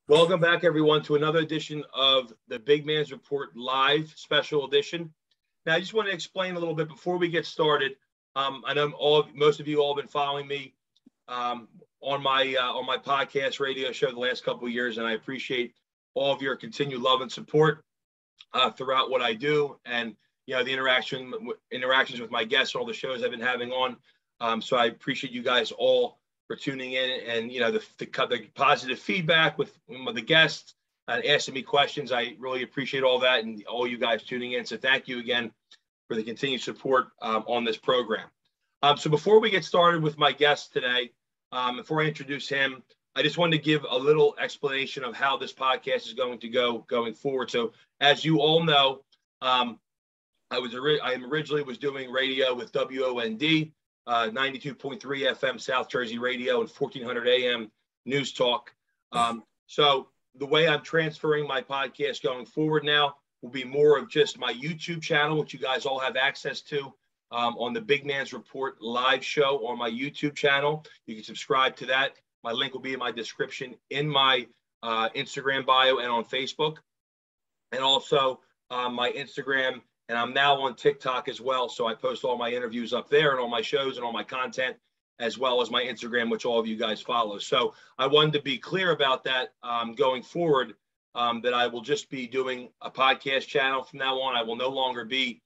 Welcome back, everyone, to another edition of the Big Man's Report Live Special Edition. Now, I just want to explain a little bit before we get started. I know most of you all have been following me on my podcast radio show the last couple of years, and I appreciate all of your continued love and support throughout what I do, and the interactions with my guests, all the shows I've been having on. So I appreciate you guys all for tuning in, and the positive feedback with the guests and asking me questions. I really appreciate all that and all you guys tuning in. So thank you again for the continued support on this program. So before we get started with my guest today, before I introduce him, I just wanted to give a little explanation of how this podcast is going to go going forward. So as you all know, I originally was doing radio with WOND. 92.3 FM South Jersey Radio and 1400 AM News Talk. So the way I'm transferring my podcast going forward now will be more of just my YouTube channel, which you guys all have access to on the Big Man's Report live show on my YouTube channel. You can subscribe to that. My link will be in my description in my Instagram bio and on Facebook. And also my Instagram. And I'm now on TikTok as well. So I post all my interviews up there and all my shows and all my content, as well as my Instagram, which all of you guys follow. So I wanted to be clear about that going forward, that I will just be doing a podcast channel from now on. I will no longer be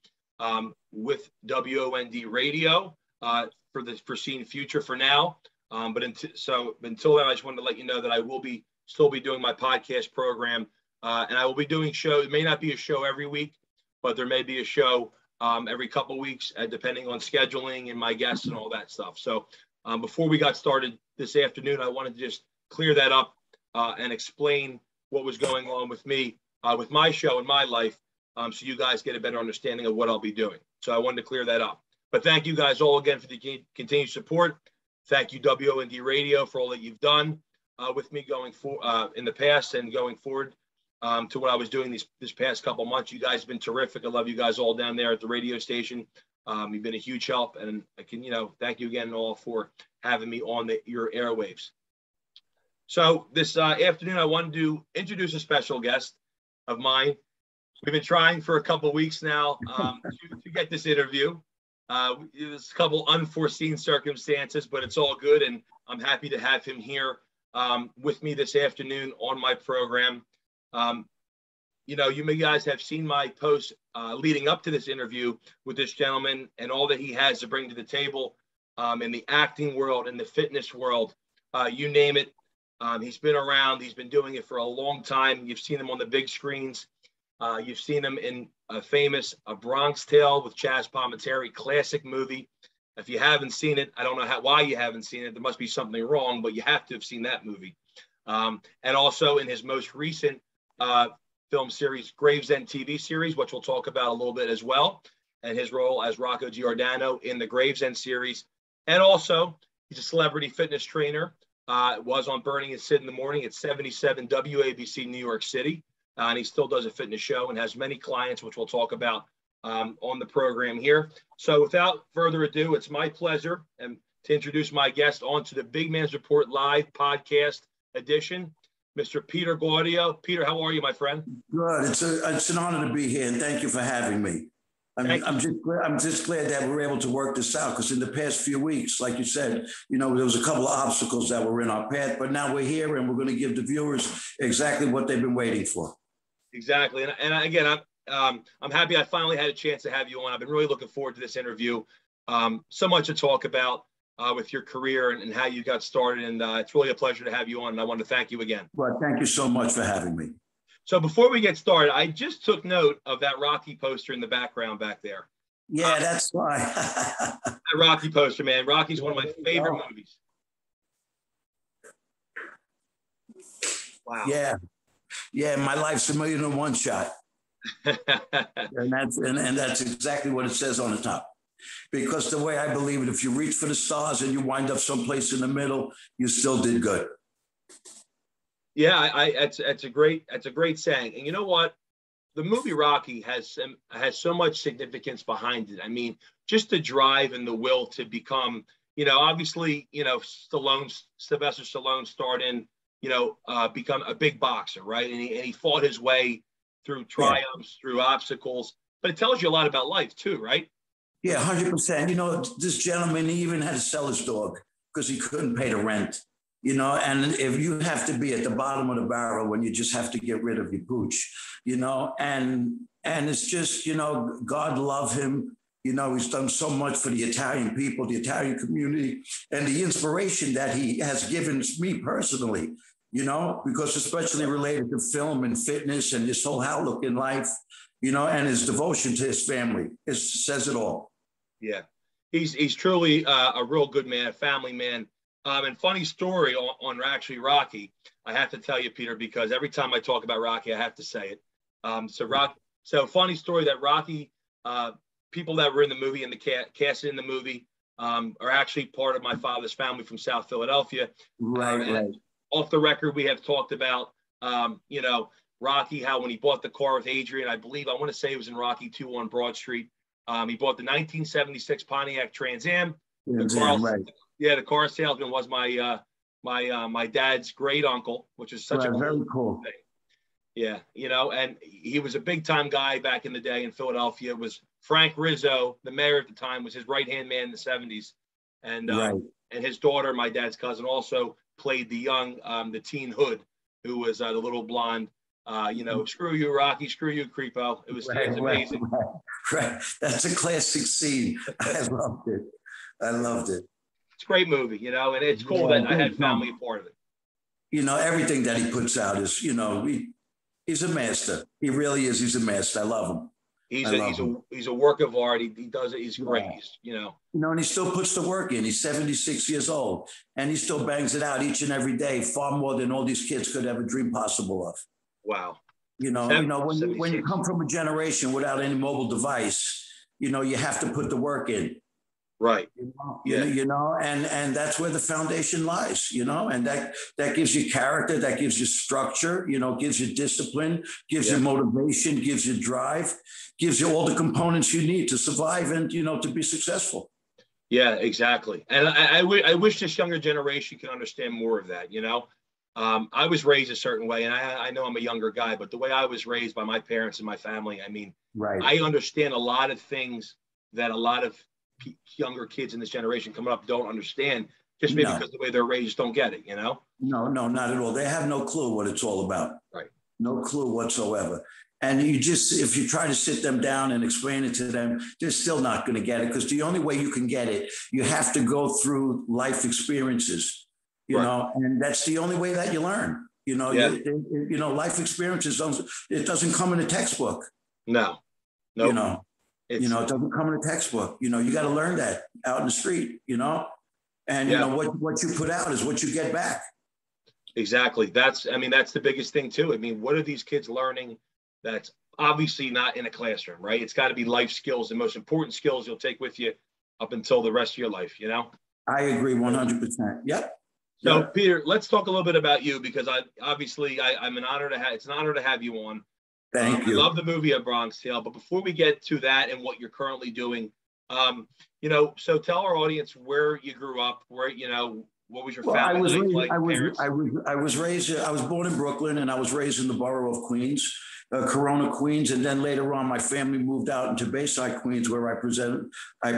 with WOND Radio for the foreseen future for now. But until then, I just wanted to let you know that I will still be doing my podcast program. And I will be doing shows. It may not be a show every week, but there may be a show every couple of weeks, depending on scheduling and my guests and all that stuff. So before we got started this afternoon, I wanted to just clear that up and explain what was going on with me, with my show and my life, so you guys get a better understanding of what I'll be doing. So I wanted to clear that up. But thank you guys all again for the continued support. Thank you, WOND Radio, for all that you've done with me in the past and going forward. To what I was doing this past couple months. You guys have been terrific. I love you guys all down there at the radio station. You've been a huge help, and I can, thank you again all for having me on your airwaves. So this afternoon, I wanted to introduce a special guest of mine. We've been trying for a couple of weeks now to get this interview. There's a couple unforeseen circumstances, but it's all good, and I'm happy to have him here with me this afternoon on my program. You may guys have seen my posts leading up to this interview with this gentleman and all that he has to bring to the table in the acting world, in the fitness world, you name it. He's been around. He's been doing it for a long time. You've seen him on the big screens. You've seen him in a famous A Bronx Tale with Chaz Palminteri, classic movie. If you haven't seen it, I don't know why you haven't seen it. There must be something wrong, but you have to have seen that movie. And also in his most recent film series, Gravesend TV series, which we'll talk about a little bit as well, and his role as Rocco Giordano in the Gravesend series. And also, he's a celebrity fitness trainer. Was on Bernie and Sid in the Morning at 77 WABC, New York City. And he still does a fitness show and has many clients, which we'll talk about on the program here. So without further ado, it's my pleasure to introduce my guest onto the Big Man's Report Live podcast edition, Mr. Peter Gaudio. Peter, how are you, my friend? Good. It's an honor to be here, and thank you for having me. I'm just glad that we're able to work this out, because in the past few weeks, like you said, there was a couple of obstacles that were in our path, but now we're here and we're going to give the viewers exactly what they've been waiting for. Exactly. And again, I'm happy I finally had a chance to have you on. I've been really looking forward to this interview. So much to talk about with your career and how you got started. And it's really a pleasure to have you on. And I want to thank you again. Well, thank you so much for having me. So before we get started, I just took note of that Rocky poster in the background back there. Yeah, that's why. That Rocky poster, man. Rocky's one of my favorite movies. Wow. Yeah, my life's a million in one shot. and that's exactly what it says on the top. Because the way I believe it, if you reach for the stars and you wind up someplace in the middle, you still did good. Yeah, it's a great saying. And you know what? The movie Rocky has so much significance behind it. I mean, just the drive and the will to become, obviously, Sylvester Stallone starred in, become a big boxer, right? And he fought his way through triumphs, through obstacles. But it tells you a lot about life too, right? Yeah, 100%. This gentleman, he even had to sell his dog because he couldn't pay the rent. And if you have to be at the bottom of the barrel when you just have to get rid of your pooch, and it's just, God love him. He's done so much for the Italian people, the Italian community, and the inspiration that he has given me personally, because especially related to film and fitness and his whole outlook in life, and his devotion to his family. It says it all. Yeah, he's truly a real good man, a family man. And funny story on actually Rocky, I have to tell you, Peter, because every time I talk about Rocky, I have to say it. So funny story that Rocky, people that were in the movie and the cast in the movie are actually part of my father's family from South Philadelphia. Right. Off the record, we have talked about, Rocky, how when he bought the car with Adrian, I want to say it was in Rocky 2 on Broad Street. He bought the 1976 Pontiac Trans Am. The car salesman was my dad's great uncle, which is such a very cool thing. Yeah, and he was a big time guy back in the day in Philadelphia. It was Frank Rizzo, the mayor at the time, was his right hand man in the 70s, and his daughter, my dad's cousin, also played the teen Hood, who was the little blonde. Screw you, Rocky, screw you, Creepo. It was amazing. Right. That's a classic scene. I loved it. It's a great movie, and it's cool that I had family a part of it. Everything that he puts out is, he's a master. He really is. He's a master. I love him. He's a work of art. He does it. He's great. And he still puts the work in. He's 76 years old, and he still bangs it out each and every day, far more than all these kids could ever dream possible of. Wow. When you come from a generation without any mobile device, you have to put the work in. Right. And that's where the foundation lies, and that gives you character, that gives you structure, gives you discipline, gives you motivation, gives you drive, gives you all the components you need to survive and, to be successful. Yeah, exactly. And I wish this younger generation can understand more of that, I was raised a certain way, and I know I'm a younger guy, but the way I was raised by my parents and my family, I understand a lot of things that a lot of younger kids in this generation coming up don't understand, just maybe because the way they're raised don't get it, No, not at all. They have no clue what it's all about. Right. No clue whatsoever. And if you try to sit them down and explain it to them, they're still not going to get it, because the only way you can get it, you have to go through life experiences, and that's the only way that you learn. Life experiences, it doesn't come in a textbook. No. It doesn't come in a textbook. You got to learn that out in the street, and what you put out is what you get back. Exactly. That's the biggest thing too. What are these kids learning that's obviously not in a classroom, right? It's got to be life skills, the most important skills you'll take with you up until the rest of your life, I agree 100%. Yep. So Peter, let's talk a little bit about you, because I'm an honor to have, it's an honor to have you on. Thank you. I love the movie A Bronx Tale, but before we get to that and what you're currently doing, so tell our audience where you grew up, where, what was your family like? I was born in Brooklyn, and I was raised in the borough of Queens, Corona, Queens. And then later on, my family moved out into Bayside, Queens, where I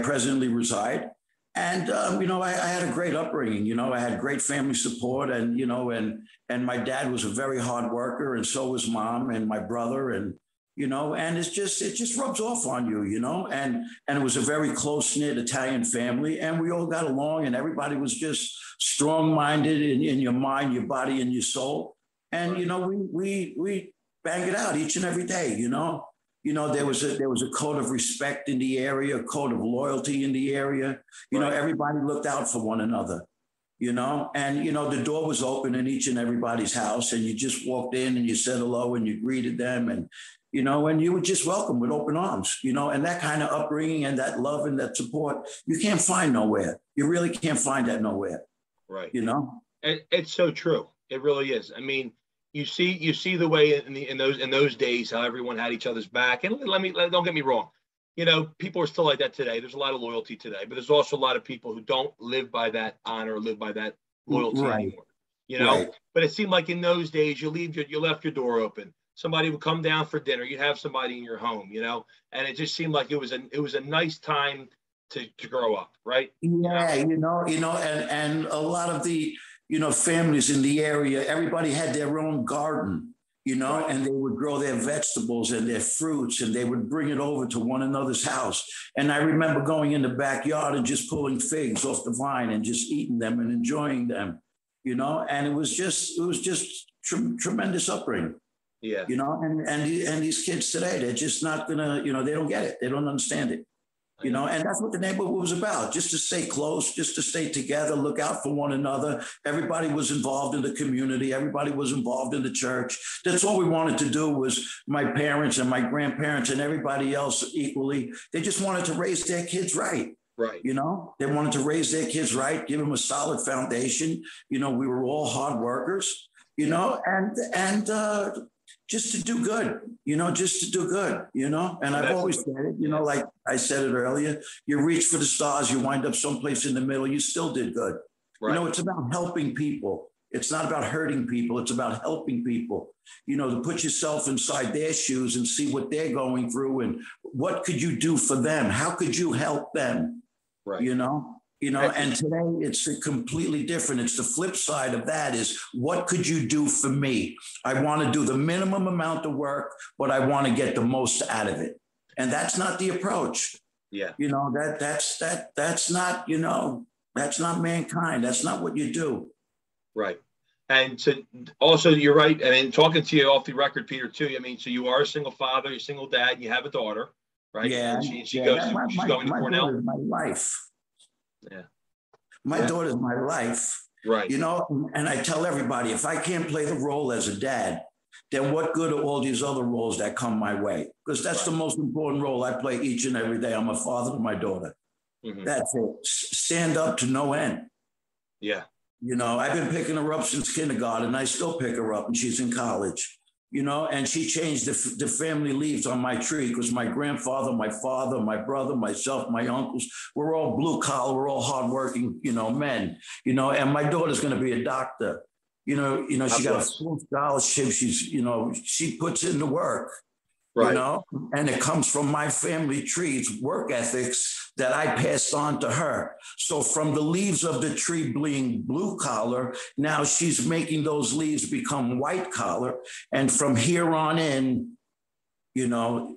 presently reside. And, I had a great upbringing, I had great family support, and, and my dad was a very hard worker, and so was mom and my brother, and, and it just rubs off on you, and it was a very close-knit Italian family, and we all got along, and everybody was just strong-minded in your mind, your body, and your soul. And, we bang it out each and every day, there was a code of respect in the area, a code of loyalty in the area. Everybody looked out for one another, and, the door was open in each and everybody's house, and you just walked in and you said hello and you greeted them, and, and you were just welcomed with open arms, and that kind of upbringing and that love and that support, you can't find nowhere. You really can't find that nowhere. Right. It's so true. It really is. You see the way in those days how everyone had each other's back. And don't get me wrong, people are still like that today. There's a lot of loyalty today, but there's also a lot of people who don't live by that honor, live by that loyalty anymore. you know. Right. But it seemed like in those days, you left your door open. Somebody would come down for dinner. You'd have somebody in your home, you know, and it just seemed like it was a nice time to grow up, right? Yeah, and a lot of the, families in the area, everybody had their own garden, Right. and they would grow their vegetables and their fruits, and they would bring it over to one another's house. And I remember going in the backyard and just pulling figs off the vine and just eating them and enjoying them, and it was just tremendous upbringing. Yeah. And these kids today, they're just not gonna, they don't get it. They don't understand it. And that's what the neighborhood was about, just to stay close, just to stay together, look out for one another. Everybody was involved in the community. Everybody was involved in the church. That's all we wanted to do, was my parents and my grandparents and everybody else equally. They just wanted to raise their kids right. Right. They wanted to raise their kids right, give them a solid foundation. We were all hard workers, and just to do good, just to do good, and I've always said it, like I said it earlier, you reach for the stars, you wind up someplace in the middle, you still did good. Right. It's about helping people. It's not about hurting people. It's about helping people, to put yourself inside their shoes and see what they're going through and what could you do for them? How could you help them? Right. And today it's completely different. It's the flip side of that is, what could you do for me? I want to do the minimum amount of work, but I want to get the most out of it. And that's not the approach. Yeah. That's not, that's not mankind. That's not what you do. Right. And so also, you're right. I mean, talking to you off the record, Peter, too. I mean, so you are a single father, you're a single dad, and you have a daughter, right? Yeah. And she's going to Cornell. My life. Yeah. My daughter's my life. Right. And I tell everybody, if I can't play the role as a dad, then what good are all these other roles that come my way? Because that's the most important role I play each and every day. I'm a father to my daughter. Mm-hmm. That's it. Stand up to no end. Yeah. I've been picking her up since kindergarten. I still pick her up, and she's in college. And she changed the family leaves on my tree, because my grandfather, my father, my brother, myself, my uncles, we're all blue collar, we're all hardworking, men, and my daughter's going to be a doctor. She got a full scholarship. She's, she puts in the work, right. And it comes from my family tree. It's work ethics that I passed on to her. So from the leaves of the tree being blue collar, now she's making those leaves become white collar. And from here on in,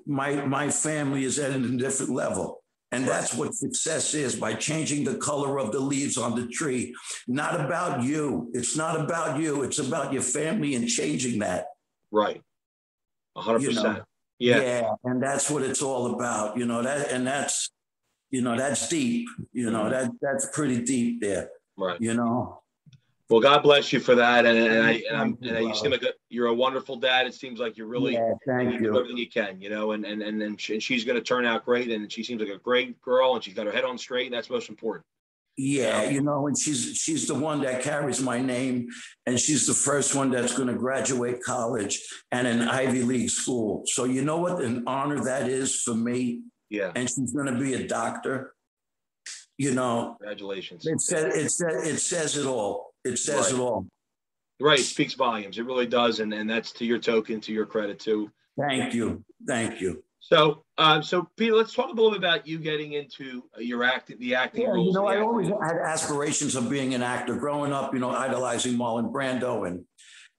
my family is at a different level. And that's what success is, by changing the color of the leaves on the tree. Not about you. It's not about you. It's about your family and changing that. Right. 100%. Yeah. And that's what it's all about, that's deep, that's pretty deep there. Right. Well, God bless you for that. And you seem like you're a wonderful dad. It seems like you're really you do everything you can, and she's going to turn out great. And she seems like a great girl, and she's got her head on straight. And that's most important. Yeah. And she's the one that carries my name, and she's the first one that's going to graduate college and an Ivy League school. So you know what an honor that is for me. Yeah. And she's going to be a doctor. Congratulations. It says it all. It says it all. Right. It speaks volumes. It really does. And that's to your token, to your credit too. Thank you. So, Peter, let's talk a little bit about you getting into the acting roles. I always had aspirations of being an actor growing up, idolizing Marlon Brando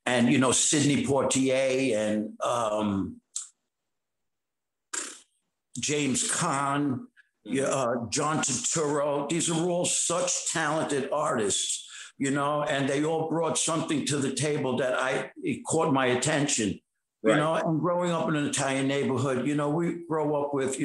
and Sidney Poitier and James Caan, John Turturro. These are all such talented artists, and they all brought something to the table that it caught my attention. Right. And growing up in an Italian neighborhood, we grow up with,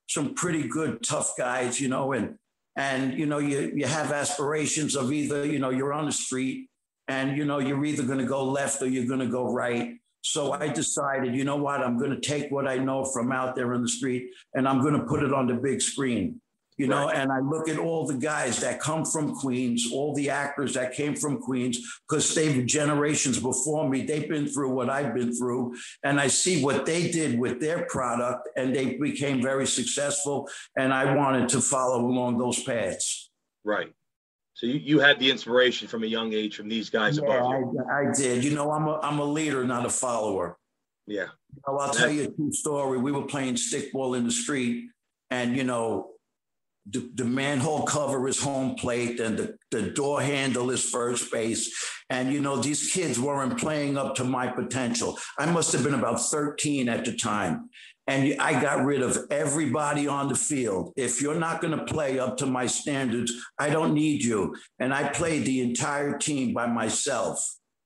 some pretty good, tough guys, and you have aspirations of either, you're on the street and, you're either going to go left or you're going to go right. So I decided, you know what, I'm going to take what I know from out there in the street and I'm going to put it on the big screen. And I look at all the guys that come from Queens, all the actors that came from Queens, because they've generations before me, they've been through what I've been through. And I see what they did with their product and they became very successful. And I wanted to follow along those paths. Right. So you had the inspiration from a young age from these guys above you. I did. You know, I'm a leader, not a follower. Yeah. You know, I'll tell you a true story. We were playing stickball in the street, and you know, the manhole cover is home plate, and the door handle is first base. And you know, these kids weren't playing up to my potential. I must have been about 13 at the time. And I got rid of everybody on the field. If you're not going to play up to my standards, I don't need you. And I played the entire team by myself.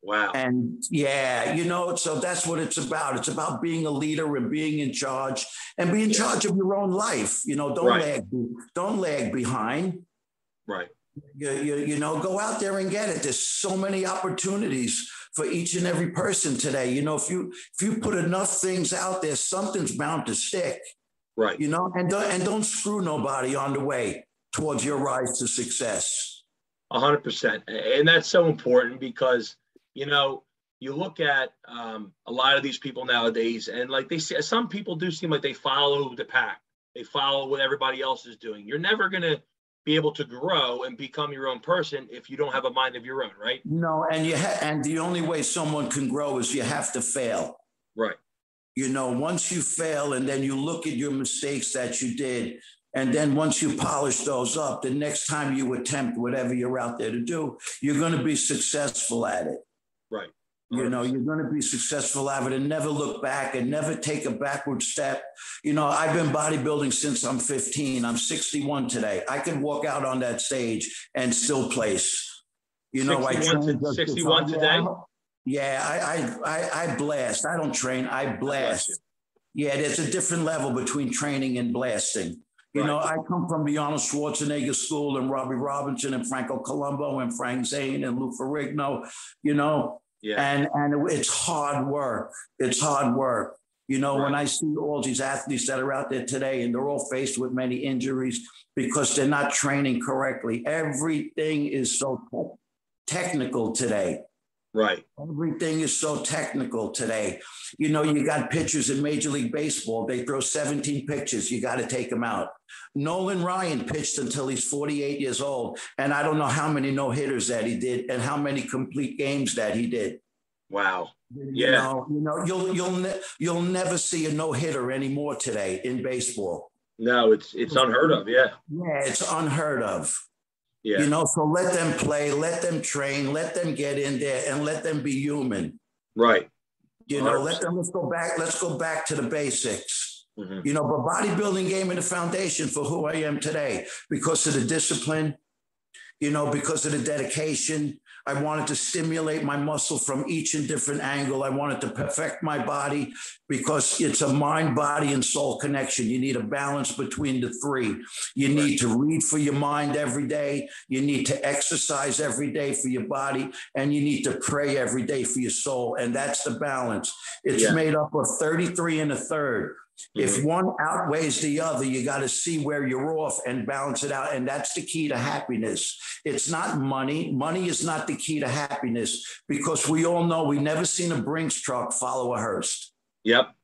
Wow. And yeah, you know, so that's what it's about. It's about being a leader and being in charge and being in charge of your own life. You know, don't lag behind. Right. You know, go out there and get it. There's so many opportunities for each and every person today. You know, if you put enough things out there, something's bound to stick. Right. You know, and don't screw nobody on the way towards your rise to success. 100%. And that's so important because, you know, you look at a lot of these people nowadays, and like they say, some people do seem like they follow the pack. They follow what everybody else is doing. You're never going to be able to grow and become your own person if you don't have a mind of your own, right? No, and and the only way someone can grow is you have to fail. Right. You know, once you fail and then you look at your mistakes that you did, and then once you polish those up, the next time you attempt whatever you're out there to do, you're going to be successful at it. Right. 100%. You know, you're going to be successful at it and never look back and never take a backward step. You know, I've been bodybuilding since I'm 15. I'm 61 today. I could walk out on that stage and still place. You know, 61 today? Yeah, I blast. I don't train. I blast. Yeah, there's a different level between training and blasting. You know, I come from the Arnold Schwarzenegger school and Robbie Robinson and Franco Columbu and Frank Zane and Lou Ferrigno, you know. Yeah. And it's hard work. It's hard work. You know, when I see all these athletes that are out there today and they're all faced with many injuries because they're not training correctly, everything is so technical today. Right. Everything is so technical today. You know, you got pitchers in Major League Baseball. They throw 17 pitches. You got to take them out. Nolan Ryan pitched until he's 48 years old. And I don't know how many no-hitters that he did and how many complete games that he did. Wow. Yeah. You know, you'll never see a no-hitter anymore today in baseball. No, it's unheard of. Yeah. Yeah, it's unheard of. Yeah. You know, so let them play, let them train, let them get in there and let them be human. Right. You know, let's go back to the basics. Mm-hmm. You know, but bodybuilding gave me the foundation for who I am today because of the discipline, you know, because of the dedication. I wanted to stimulate my muscle from each and different angle. I wanted to perfect my body because it's a mind, body, and soul connection. You need a balance between the three. You need to read for your mind every day. You need to exercise every day for your body. And you need to pray every day for your soul. And that's the balance. It's made up of 33 and a third. If one outweighs the other, you got to see where you're off and balance it out. And that's the key to happiness. It's not money. Money is not the key to happiness because we all know we never seen a Brinks truck follow a hearse. Yep.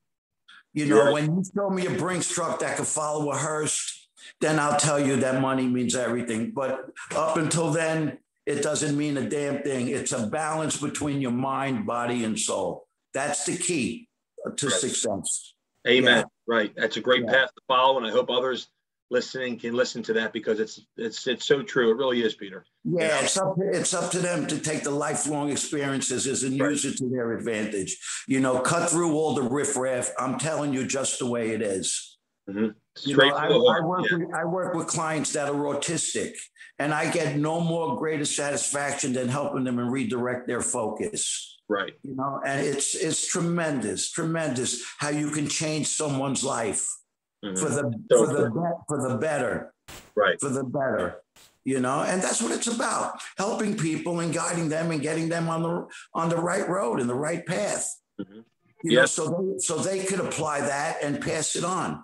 You know, when you show me a Brinks truck that could follow a hearse, then I'll tell you that money means everything. But up until then, it doesn't mean a damn thing. It's a balance between your mind, body, and soul. That's the key to success. Amen. Yeah. Right. That's a great path to follow. And I hope others listening can listen to that because it's so true. It really is, Peter. Yeah. You know? It's up to them to take the lifelong experiences and use it to their advantage. You know, cut through all the riffraff. I'm telling you just the way it is. Mm-hmm. You know, I work with clients that are autistic and I get no more greater satisfaction than helping them and redirect their focus. Right. You know, and it's tremendous how you can change someone's life for the better. Right. For the better. You know, and that's what it's about. Helping people and guiding them and getting them on the right road and the right path. Mm-hmm. You know, so they could apply that and pass it on.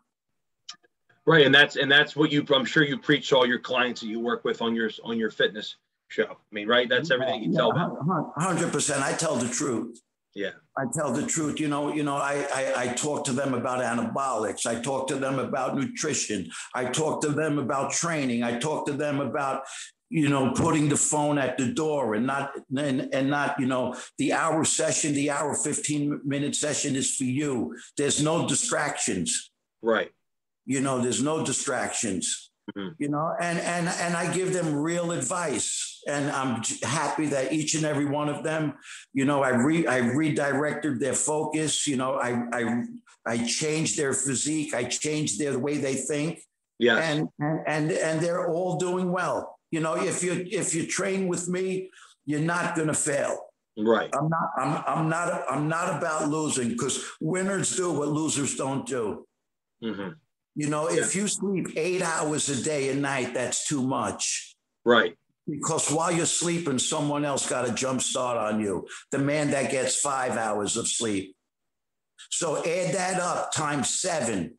Right. And that's what I'm sure you preach to all your clients that you work with on your fitness show. I mean, right? That's everything you tell them. 100%. I tell the truth. Yeah. I tell the truth. You know, I talk to them about anabolics. I talk to them about nutrition. I talk to them about training. I talk to them about putting the phone at the door and not, the hour session, the hour 15-minute session is for you. There's no distractions. Right. There's no distractions. And I give them real advice, and I'm happy that each and every one of them, I redirected their focus. I changed their physique. I changed the way they think. Yes. And they're all doing well. If you train with me, you're not going to fail. Right. I'm not about losing, because winners do what losers don't do. Mm-hmm. If you sleep 8 hours a day and night, that's too much. Right. Because while you're sleeping, someone else got a jump start on you. The man that gets 5 hours of sleep. So add that up times 7.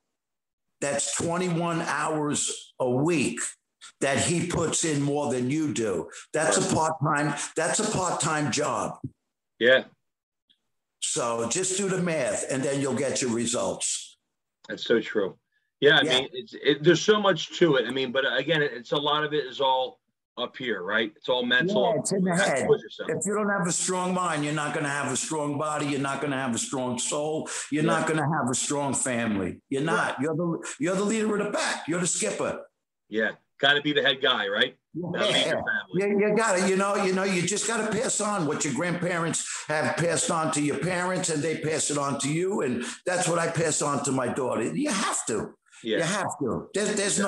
That's 21 hours a week that he puts in more than you do. That's a part-time job. Yeah. So just do the math, and then you'll get your results. That's so true. Yeah, I mean, there's so much to it. I mean, but again, it's a lot of it is all up here, right? It's all mental. Yeah, it's in the head. If you don't have a strong mind, you're not going to have a strong body. You're not going to have a strong soul. You're not going to have a strong family. You're not. Right. You're the leader of the pack. You're the skipper. Yeah, got to be the head guy, right? Yeah, you got it. You just got to pass on what your grandparents have passed on to your parents, and they pass it on to you. And that's what I pass on to my daughter. You have to. Yeah. You have to. There's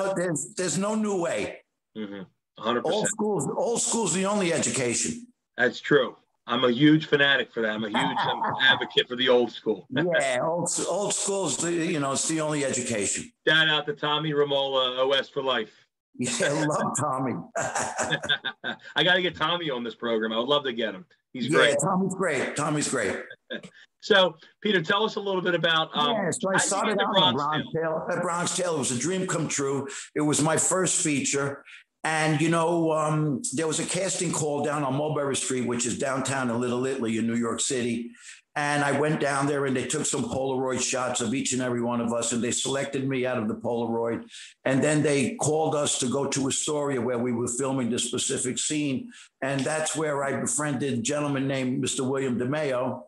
no new way. 100%. Old school's the only education. That's true. I'm a huge fanatic for that. I'm a huge advocate for the old school. Yeah, old school's it's the only education. Shout out to Tommy Ramola, OS for life. Yeah, I love Tommy. I got to get Tommy on this program. I would love to get him. He's great. Yeah, Tommy's great. So, Peter, tell us a little bit about. So I started out at Bronx Tale. It was a dream come true. It was my first feature. And, there was a casting call down on Mulberry Street, which is downtown in Little Italy in New York City. And I went down there, and they took some Polaroid shots of each and every one of us, and they selected me out of the Polaroid. And then they called us to go to Astoria, where we were filming this specific scene. And that's where I befriended a gentleman named Mr. William DeMeo,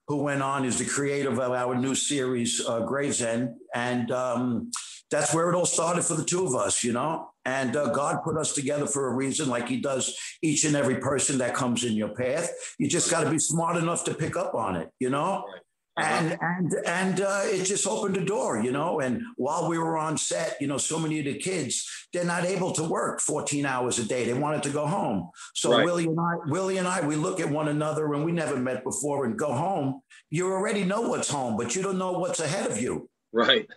who went on is the creator of our new series, Gravesend. And that's where it all started for the two of us, And God put us together for a reason, like he does each and every person that comes in your path. You just got to be smart enough to pick up on it, Right. And it just opened the door, And while we were on set, so many of the kids, they're not able to work 14 hours a day. They wanted to go home. So right. Willie and I, we look at one another, and we never met before, and go home. You already know what's home, but you don't know what's ahead of you. Right.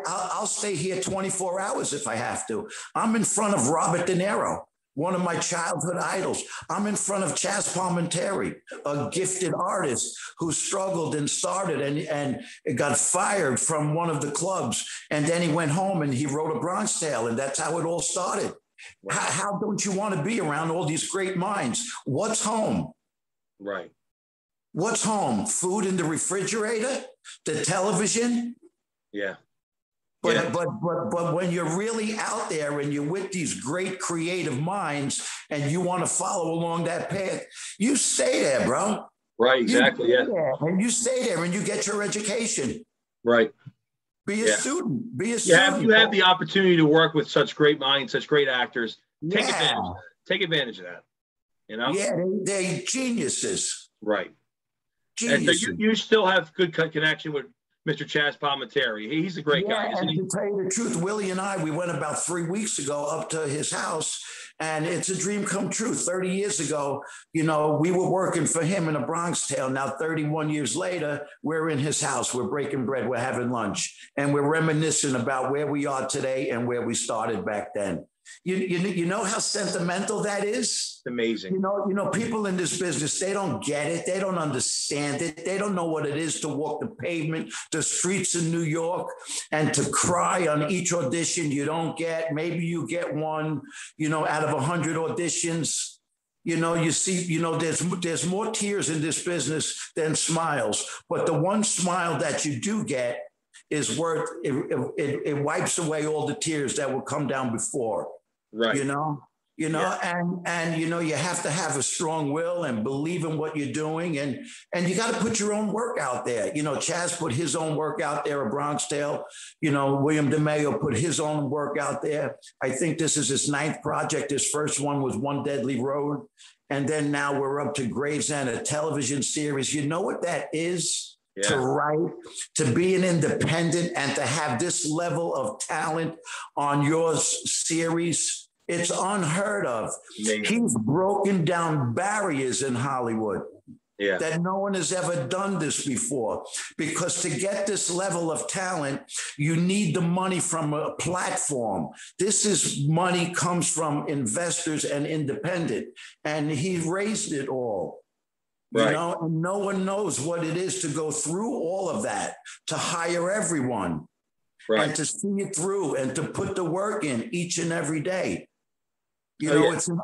I'll stay here 24 hours if I have to. I'm in front of Robert De Niro, one of my childhood idols. I'm in front of Chaz Palminteri, a gifted artist who struggled and started and got fired from one of the clubs. And then he went home and he wrote A Bronx Tale, and that's how it all started. Right. How don't you want to be around all these great minds? What's home? Right. What's home? Food in the refrigerator? The television? Yeah. But when you're really out there and you're with these great creative minds and you want to follow along that path, you stay there, bro. Right, exactly. And you stay there and you get your education. Right. Be a student. Be a student. You have the opportunity to work with such great minds, such great actors. Take advantage of that. Yeah, they're geniuses. Right. Geniuses. And so you still have good connection with Mr. Chaz Palminteri. He's a great guy, isn't he? To tell you the truth, Willie and I, we went about 3 weeks ago up to his house, and it's a dream come true. 30 years ago, we were working for him in A Bronx Tale. Now, 31 years later, we're in his house. We're breaking bread. We're having lunch, and we're reminiscing about where we are today and where we started back then. You know how sentimental that is? Amazing. People in this business, they don't get it. They don't understand it. They don't know what it is to walk the pavement, the streets in New York, and to cry on each audition you don't get. Maybe you get one, out of 100 auditions. You see, there's more tears in this business than smiles. But the one smile that you do get is worth, it wipes away all the tears that will come down before. Right. you know, and you know, you have to have a strong will and believe in what you're doing, and you got to put your own work out there. You know, Chaz put his own work out there at Bronxdale. You know, William DeMeo put his own work out there. I think this is his 9th project. His first one was One Deadly Road, and then now we're up to Gravesend, a television series. You know what that is? Yeah. To write, to be an independent, and to have this level of talent on your series. It's unheard of. Amazing. He's broken down barriers in Hollywood that no one has ever done this before. Because to get this level of talent, you need the money from a platform. Money comes from investors and independent. And he raised it all. Right. You know, and no one knows what it is to go through all of that, to hire everyone, and to see it through, and to put the work in each and every day. You know, it's an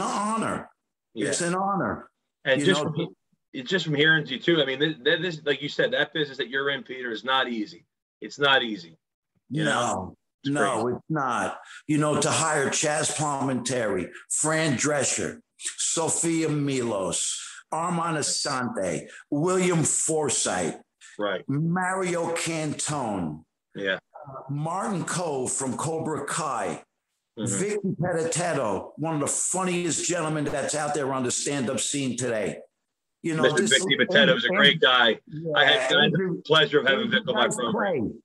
honor. Yeah. It's an honor. And just from hearing you too, I mean, this, like you said, that business that you're in, Peter, is not easy. It's not easy. No, it's not. You know, to hire Chaz Palminteri, Fran Drescher, Sophia Milos, Armand Asante, William Forsythe, Mario Cantone, Martin Cove from Cobra Kai, Vicky Pettitetto, one of the funniest gentlemen that's out there on the stand-up scene today. You know, Mr. Vicky Pettitetto is a great guy. I had the pleasure of having Vic on my program.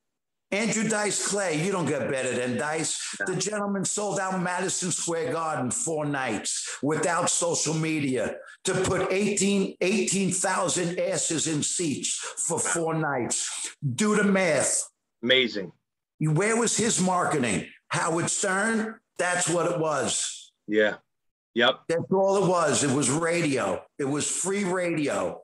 Andrew Dice Clay, you don't get better than Dice. No. The gentleman sold out Madison Square Garden 4 nights without social media to put 18,000 asses in seats for 4 nighs. Do the math. Amazing. Where was his marketing? Howard Stern? That's what it was. Yeah. Yep. That's all it was. It was radio. It was free radio,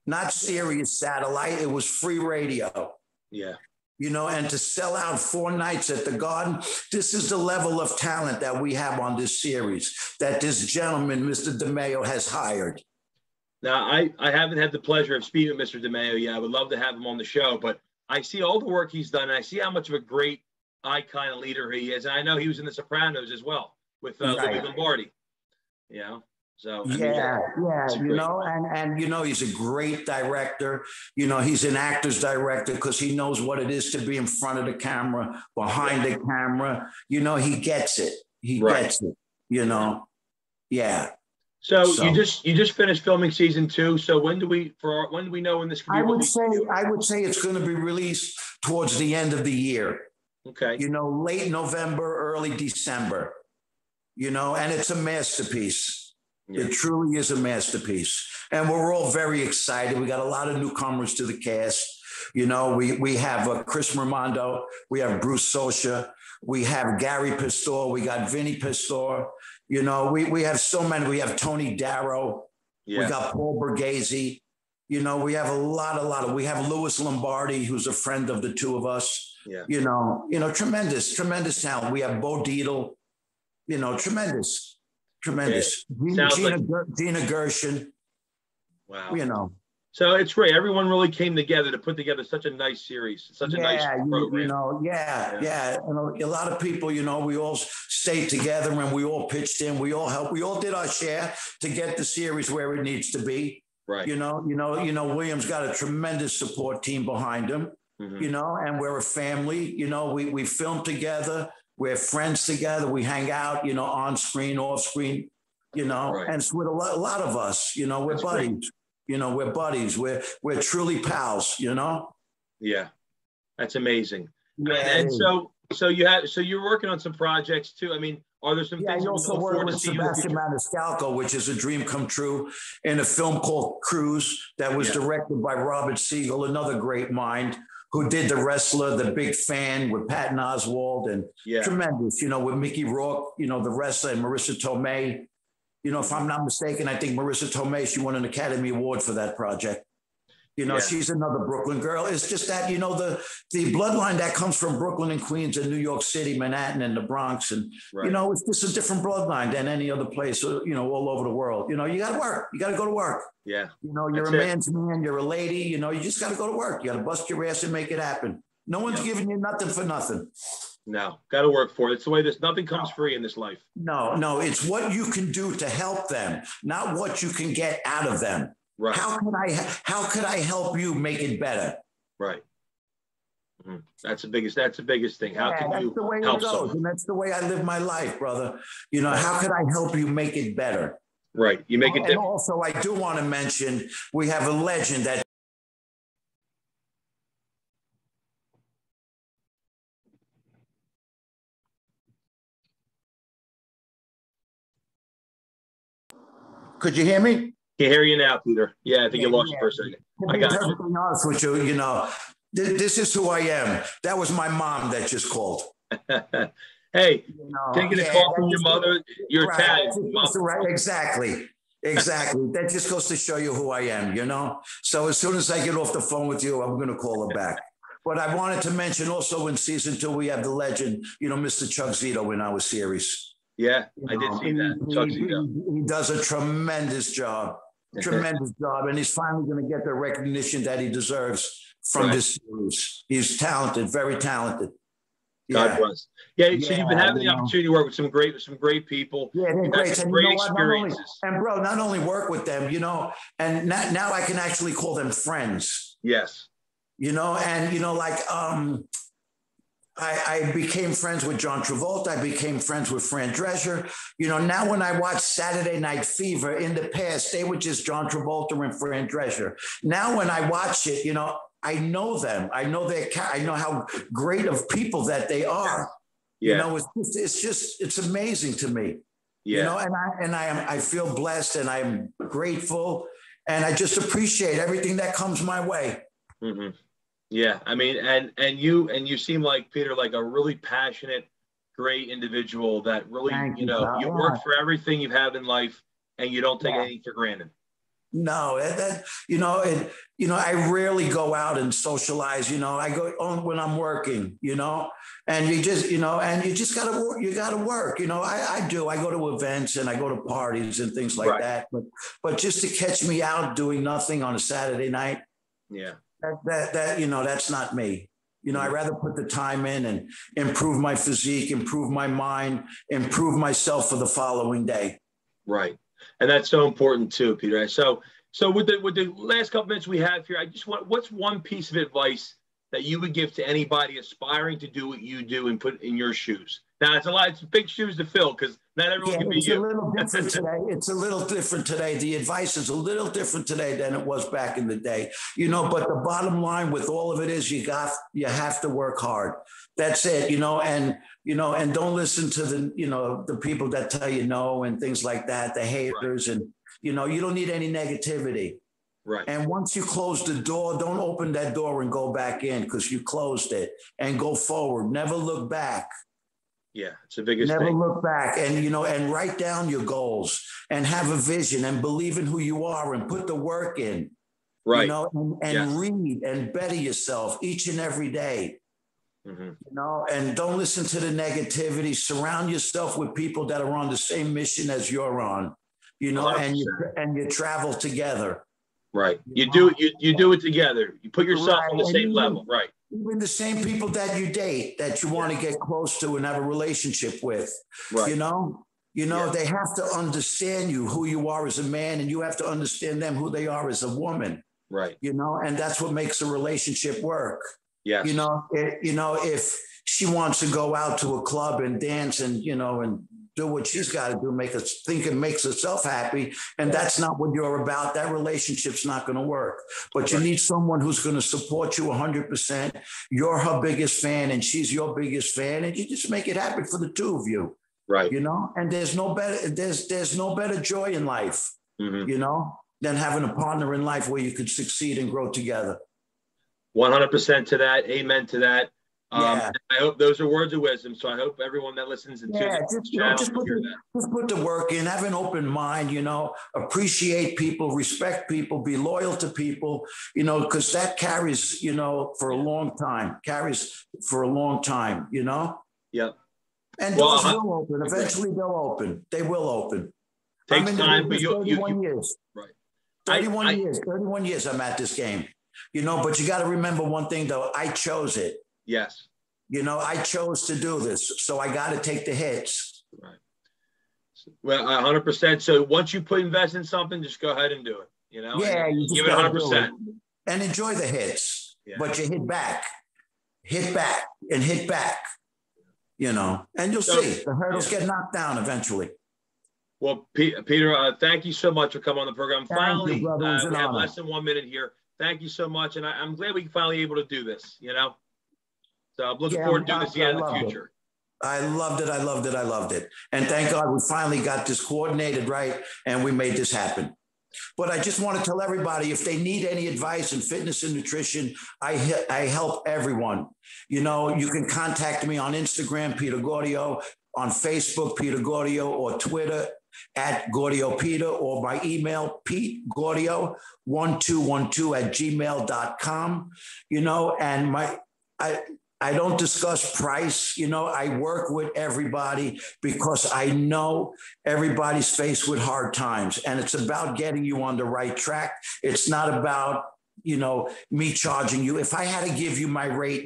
not Sirius satellite. It was free radio. Yeah. You know, and to sell out 4 nights at the Garden, this is the level of talent that we have on this series that this gentleman, Mr. DeMeo, has hired. Now, I haven't had the pleasure of speaking with Mr. DeMeo yet. I would love to have him on the show, but I see all the work he's done, and I see how much of a great icon and leader he is. And I know he was in The Sopranos as well with Louis Lombardi. You know, so you know, and you know, he's a great director. You know, he's an actor's director because he knows what it is to be in front of the camera, behind the camera. You know, he gets it. He gets it. You know, So you just finished filming season 2. So when do we know when this can be released? I would say it's going to be released towards the end of the year. Okay. You know, late November, early December. You know, and it's a masterpiece. Yeah. It truly is a masterpiece. And we're all very excited. We got a lot of newcomers to the cast. You know, we have Chris Raimondo. We have Bruce Sosha. We have Gary Pastor. We got Vinny Pastor. You know, we have so many. We have Tony Darrow. Yeah. We got Paul Borghese. You know, we have a lot. We have Louis Lombardi, who's a friend of the two of us. Yeah. You know, tremendous talent. We have Bo Dietl. You know, tremendous. Yeah. Gina Gershon. Wow. You know. So it's great. Everyone really came together to put together such a nice series, such a nice program. You know, You know, a lot of people, you know, we all stayed together and we all pitched in. We all helped. We all did our share to get the series where it needs to be. Right. You know, William's got a tremendous support team behind him. Mm-hmm. You know, and we're a family. You know, we film together. We're friends together. We hang out, you know, on screen, off screen, you know, and it's with a lot of us, you know, we're buddies, great. You know, we're buddies. We're truly pals, you know? Yeah. That's amazing. Yeah, and so you're working on some projects too. I mean, are there some things you also work with Sebastian Maniscalco, which is a dream come true, in a film called Cruise that was directed by Robert Siegel, another great mind, who did The Wrestler, The Big Fan with Patton Oswalt, and tremendous, you know, with Mickey Rourke, you know, The Wrestler, and Marissa Tomei. You know, if I'm not mistaken, I think Marissa Tomei, she won an Academy Award for that project. You know, she's another Brooklyn girl. It's just that, you know, the bloodline that comes from Brooklyn and Queens and New York City, Manhattan and the Bronx. And, you know, it's just a different bloodline than any other place, you know, all over the world. You know, you got to work. You got to go to work. Yeah. You know, you're a man's man. You're a lady. You know, you just got to go to work. You got to bust your ass and make it happen. No one's giving you nothing for nothing. No, got to work for it. It's the way nothing comes free in this life. No, it's what you can do to help them, not what you can get out of them. Right. How could I help you make it better? Right. Mm-hmm. That's the biggest thing. How can you help someone? And that's the way I live my life, brother. You know, how could I help you make it better? Right. You make it different. And also, I do want to mention, we have a legend that Could you hear me? Can hear you now, Peter. Yeah, I think you lost you for a second. I got you. To be honest with you, you know, this is who I am. That was my mom that just called. Hey, taking a call from your mother, you're Italian. Right, exactly. That just goes to show you who I am, you know? So as soon as I get off the phone with you, I'm going to call her back. But I wanted to mention also in season 2, we have the legend, you know, Mr. Chuck Zito in our series. Yeah, I did see that. He does a tremendous job, and he's finally going to get the recognition that he deserves from this series. He's talented, very talented. God bless. Yeah, so you've been having the opportunity to work with some great people. Yeah, they're great. Some great experiences. And bro, not only work with them, you know, and now I can actually call them friends. Yes. You know, and you know, like I became friends with John Travolta. I became friends with Fran Drescher. You know, now when I watch Saturday Night Fever, in the past, they were just John Travolta and Fran Drescher. Now when I watch it, you know, I know them. I know I know how great of people that they are. Yeah. You know, it's amazing to me. Yeah. You know, I feel blessed and I'm grateful and I just appreciate everything that comes my way. Mm-hmm. Yeah, I mean, and you seem like, Peter, like a really passionate, great individual that really, you work for everything you have in life and you don't take anything for granted. No, I rarely go out and socialize, you know, I go on when I'm working, you know, and you just gotta work, you gotta work, you know, I do, I go to events and I go to parties and things like that, but just to catch me out doing nothing on a Saturday night. Yeah. That you know, that's not me. You know, I'd rather put the time in and improve my physique, improve my mind, improve myself for the following day. Right. And that's so important too, Peter. So with the last couple minutes we have here, what's one piece of advice that you would give to anybody aspiring to do what you do and put in your shoes? Now, it's big shoes to fill because not everyone can be you. It's a little different today. It's a little different today. The advice is a little different today than it was back in the day, you know, but the bottom line with all of it is you have to work hard. That's it, you know, and don't listen to the people that tell you no and things like that, the haters, and, you know, you don't need any negativity. Right. And once you close the door, don't open that door and go back in because you closed it, and go forward. Never look back. Yeah, it's the biggest thing. Never look back, and, you know, and write down your goals and have a vision and believe in who you are and put the work in. Right. You know, and read and better yourself each and every day. Mm-hmm. You know, and don't listen to the negativity. Surround yourself with people that are on the same mission as you're on. You know, 100%. and you travel together. Right. You do it together. You put yourself on the same level. Right. Even the same people that you date, that you want to get close to and have a relationship with, right. you know, they have to understand you, who you are as a man, and you have to understand them, who they are as a woman. Right. You know, and that's what makes a relationship work. Yes. You know, if she wants to go out to a club and dance and, you know, and do what she's got to do, make us think and makes herself happy. And that's not what you're about. That relationship's not going to work. But you need someone who's going to support you 100%. You're her biggest fan and she's your biggest fan. And you just make it happen for the two of you. Right. You know, and there's no better joy in life, mm-hmm. you know, than having a partner in life where you could succeed and grow together. 100% to that. Amen to that. I hope those are words of wisdom. So I hope everyone that listens and just put the work in, have an open mind, you know, appreciate people, respect people, be loyal to people, you know, because that carries, you know, for a long time, you know? Yep. And doors will open. Eventually they'll open. They will open. Takes time, but 31 years. Right. 31 years I'm at this game, you know, but you got to remember one thing though, I chose it. Yes. You know, I chose to do this, so I got to take the hits. Right. Well, 100%. So once you invest in something, just go ahead and do it. You know, yeah, and you just give it 100%. And enjoy the hits, yeah. But you hit back, and hit back. You know, and you'll see the hurdles get knocked down eventually. Well, Peter, thank you so much for coming on the program. Finally, you, we have less than 1 minute here. Thank you so much, and I'm glad we finally able to do this. You know, so I'm looking forward to doing this again in the future. I loved it. And thank God we finally got this coordinated right and we made this happen. But I just want to tell everybody, if they need any advice in fitness and nutrition, I help everyone. You know, you can contact me on Instagram, Peter Gaudio, on Facebook, Peter Gaudio, or Twitter at Gaudio Peter, or by email, PeteGaudio1212@gmail.com. You know, and I don't discuss price. You know, I work with everybody because I know everybody's faced with hard times, and it's about getting you on the right track. It's not about, you know, me charging you. If I had to give you my rate